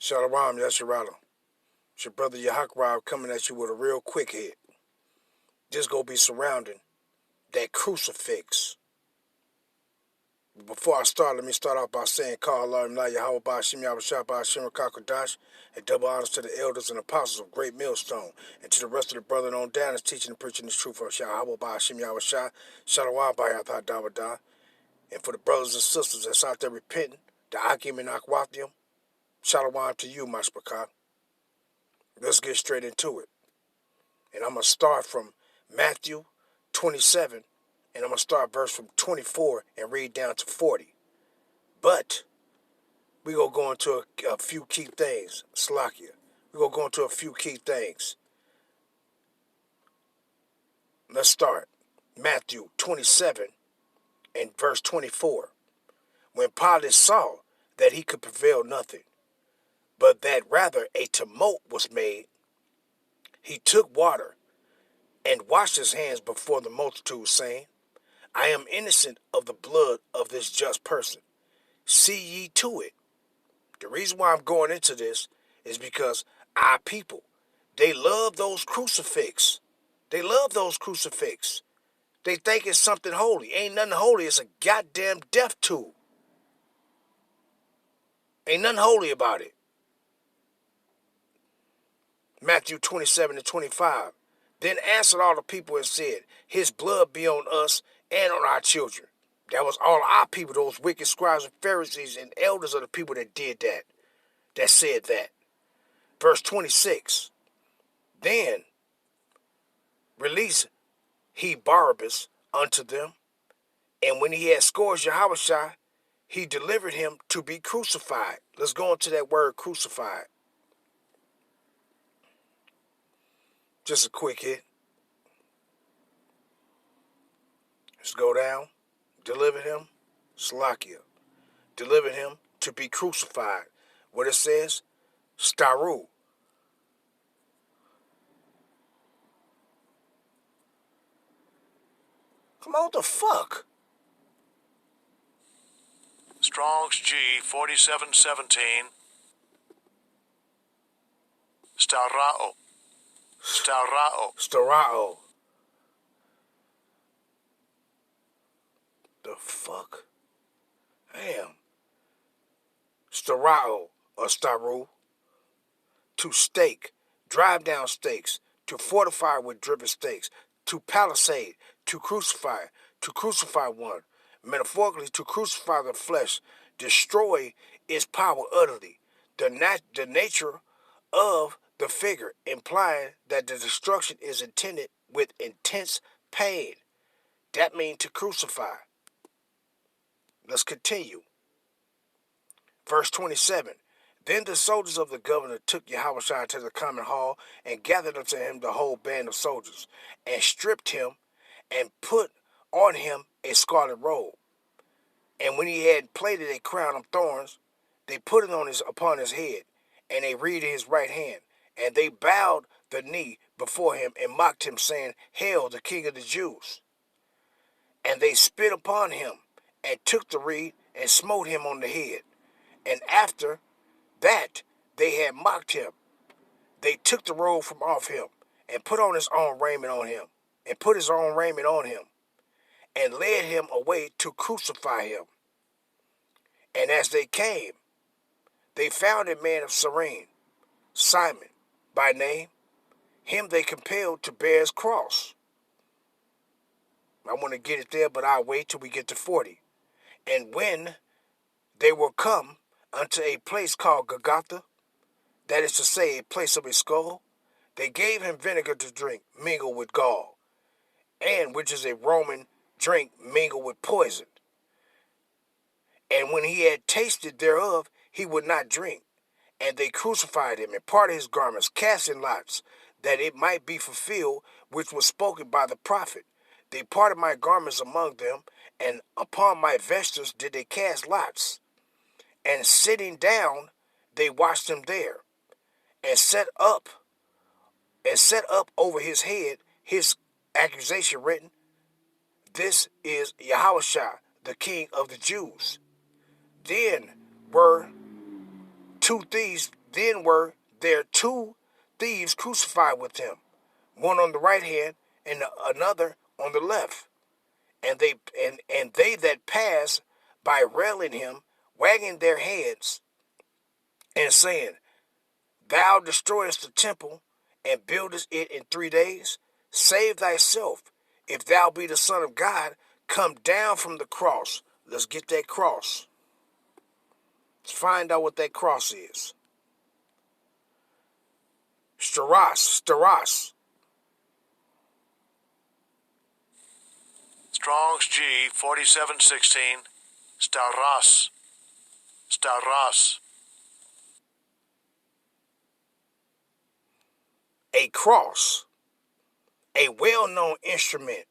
Shalom, Yasharala. It's your brother Yahakra coming at you with a real quick hit. This gonna be surrounding that crucifix. Before I start, let me start off by saying, Call Allah and Yahweh Ba'ashim Yahweh Ba'ashim Kakadash, and double honors to the elders and apostles of Great Millstone, and to the rest of the brethren on down that's teaching and preaching the truth of Yahweh Ba'ashim Yahweh Shalom Ba'yathah Dawadah, and for the brothers and sisters that's out there repenting, the Akim and Akwathium, Shalom to you, Mashpakah. Let's get straight into it. And I'm going to start from Matthew 27, and I'm going to start verse from 24 and read down to 40. But we're going to go into a few key things. Slakia. We're going to go into a few key things. Let's start. Matthew 27 and verse 24. When Pilate saw that he could prevail nothing, but that rather a tumult was made, he took water and washed his hands before the multitude, saying, I am innocent of the blood of this just person. See ye to it. The reason why I'm going into this is because our people, they love those crucifix. They love those crucifix. They think it's something holy. Ain't nothing holy. It's a goddamn death tool. Ain't nothing holy about it. Matthew 27 and 25. Then answered all the people and said, his blood be on us and on our children. That was all our people, those wicked scribes and Pharisees and elders of the people that did that, that said that. Verse 26. Then released he Barabbas unto them, and when he had scourged Yahushua, he delivered him to be crucified. Let's go into that word crucified. Just a quick hit. Let's go down. Delivered him, Salakia. Delivered him to be crucified. What it says? Staru. Come on, what the fuck? Strong's G 4717. Starao. Starao. The fuck? Damn. Starao or Staru. To stake. Drive down stakes. To fortify with driven stakes. To palisade. To crucify one. Metaphorically, to crucify the flesh. Destroy its power utterly. The nature of the figure, implying that the destruction is intended with intense pain. That means to crucify. Let's continue. Verse 27. Then the soldiers of the governor took Yahushua to the common hall and gathered unto him the whole band of soldiers, and stripped him and put on him a scarlet robe. And when he had plaited a crown of thorns, they put it upon his head, and a reed in his right hand. And they bowed the knee before him and mocked him, saying, Hail, the King of the Jews. And they spit upon him, and took the reed, and smote him on the head. And after that they had mocked him, they took the robe from off him, and put on his own raiment on him, and led him away to crucify him. And as they came, they found a man of Cyrene, Simon by name. Him they compelled to bear his cross. I want to get it there, but I'll wait till we get to 40. And when they were come unto a place called Golgotha, that is to say, a place of a skull, they gave him vinegar to drink, mingled with gall, and which is a Roman drink mingled with poison. And when he had tasted thereof, he would not drink. And they crucified him, and parted his garments, casting lots, that it might be fulfilled, which was spoken by the prophet. They parted my garments among them, and upon my vestures did they cast lots. And sitting down, they washed him there, and set up over his head his accusation written, This is Yahushua, the King of the Jews. Then were two thieves Then were there two thieves crucified with him, one on the right hand and another on the left. And they that passed by railing him, wagging their heads, and saying, Thou destroyest the temple, and buildest it in 3 days. Save thyself. If thou be the Son of God, come down from the cross. Let's get that cross. Let's find out what that cross is. Steros. Strong's G 4716. Staros. A cross, a well-known instrument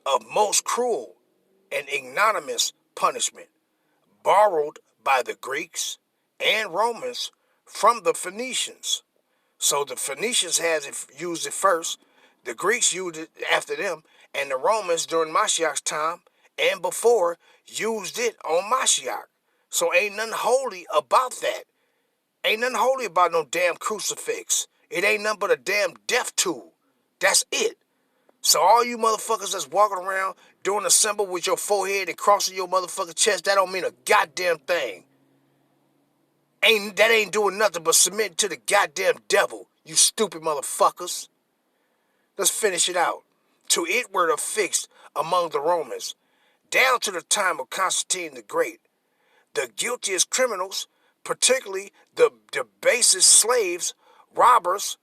of most cruel and ignominious punishment, borrowed by the Greeks and Romans from the Phoenicians. So the Phoenicians used it first, the Greeks used it after them, and the Romans during Mashiach's time and before used it on Mashiach. So ain't nothing holy about that. Ain't nothing holy about no damn crucifix. It ain't nothing but a damn death tool. That's it. So all you motherfuckers that's walking around doing a symbol with your forehead and crossing your motherfucking chest, that don't mean a goddamn thing. That ain't doing nothing but submitting to the goddamn devil, you stupid motherfuckers. Let's finish it out. To it were affixed among the Romans, down to the time of Constantine the Great, the guiltiest criminals, particularly the basest slaves, robbers,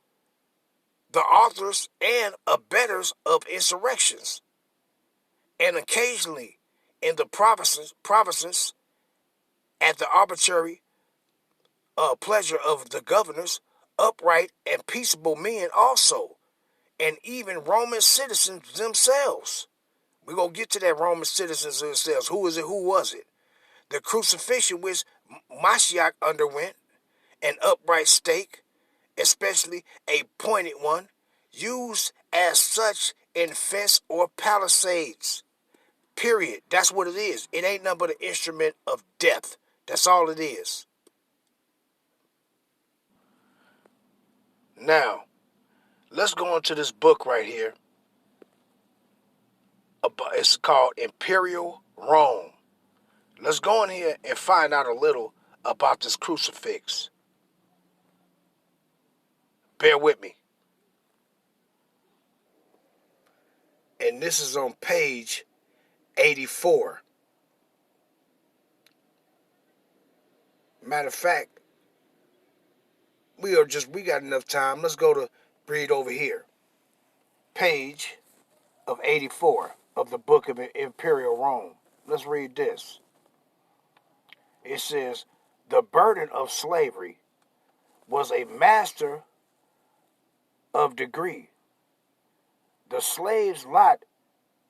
the authors and abettors of insurrections, and occasionally in the provinces at the arbitrary pleasure of the governors, upright and peaceable men also, and even Roman citizens themselves. We're going to get to that Roman citizens themselves. Who is it? Who was it? The crucifixion which Mashiach underwent, an upright stake, especially a pointed one, used as such in fence or palisades. Period. That's what it is. It ain't nothing but an instrument of death. That's all it is. Now, let's go into this book right here. It's called Imperial Rome. Let's go in here and find out a little about this crucifix. Bear with me. And this is on page 84. Matter of fact, we got enough time. Let's go to read over here. Page of 84 of the book of Imperial Rome. Let's read this. It says, the burden of slavery was a master of degree. The slave's lot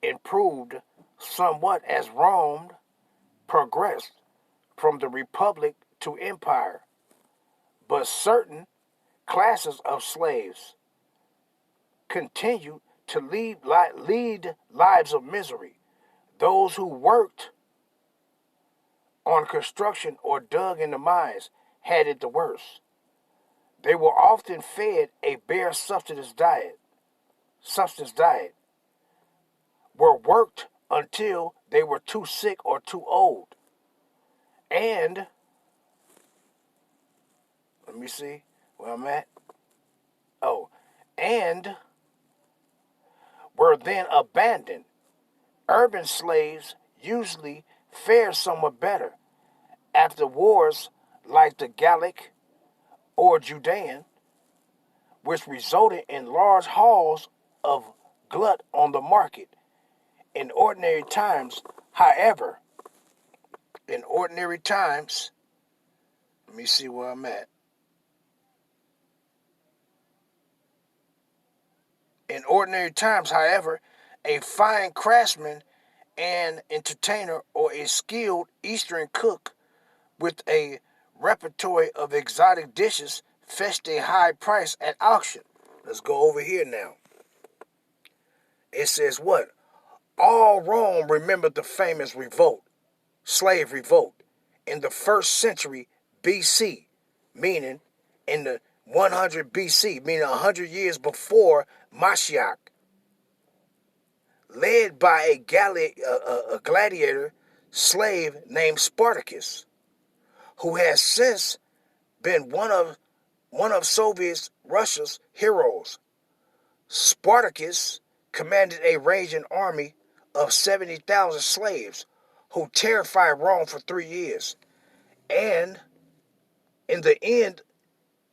improved somewhat as Rome progressed from the republic to empire, but certain classes of slaves continued to lead lives of misery. Those who worked on construction or dug in the mines had it the worst. They were often fed a bare subsistence diet, were worked until they were too sick or too old, and let me see where I'm at. And were then abandoned. Urban slaves usually fared somewhat better after wars like the Gallic or Judean, which resulted in large hauls of glut on the market. In ordinary times, however, let me see where I'm at. In ordinary times, however, a fine craftsman and entertainer or a skilled Eastern cook with a repertoire of exotic dishes fetched a high price at auction. Let's go over here now. It says what? All Rome remembered the famous slave revolt, in the 1st century BC, meaning in the 100 BC, meaning 100 years before Mashiach, led by a gladiator slave named Spartacus, who has since been one of Soviet Russia's heroes. Spartacus commanded a raging army of 70,000 slaves who terrified Rome for 3 years. And in the end,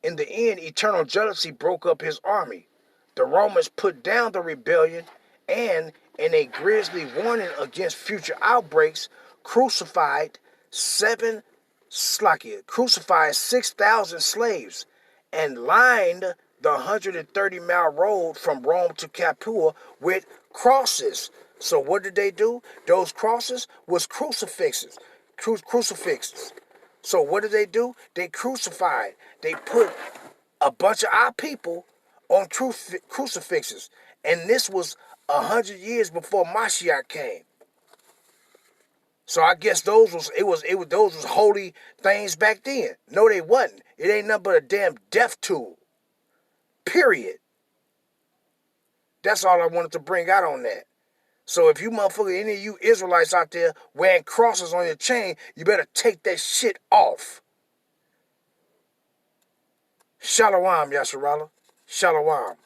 eternal jealousy broke up his army. The Romans put down the rebellion and, in a grisly warning against future outbreaks, crucified 6,000 slaves and lined the 130-mile road from Rome to Capua with crosses. So what did they do? Those crosses was crucifixes. Crucifixes. So what did they do? They crucified. They put a bunch of our people on crucifixes. And this was 100 years before Mashiach came. So I guess those was holy things back then. No, they wasn't. It ain't nothing but a damn death tool. Period. That's all I wanted to bring out on that. So if you motherfucker, any of you Israelites out there wearing crosses on your chain, you better take that shit off. Shalom, Yasharallah. Shalom.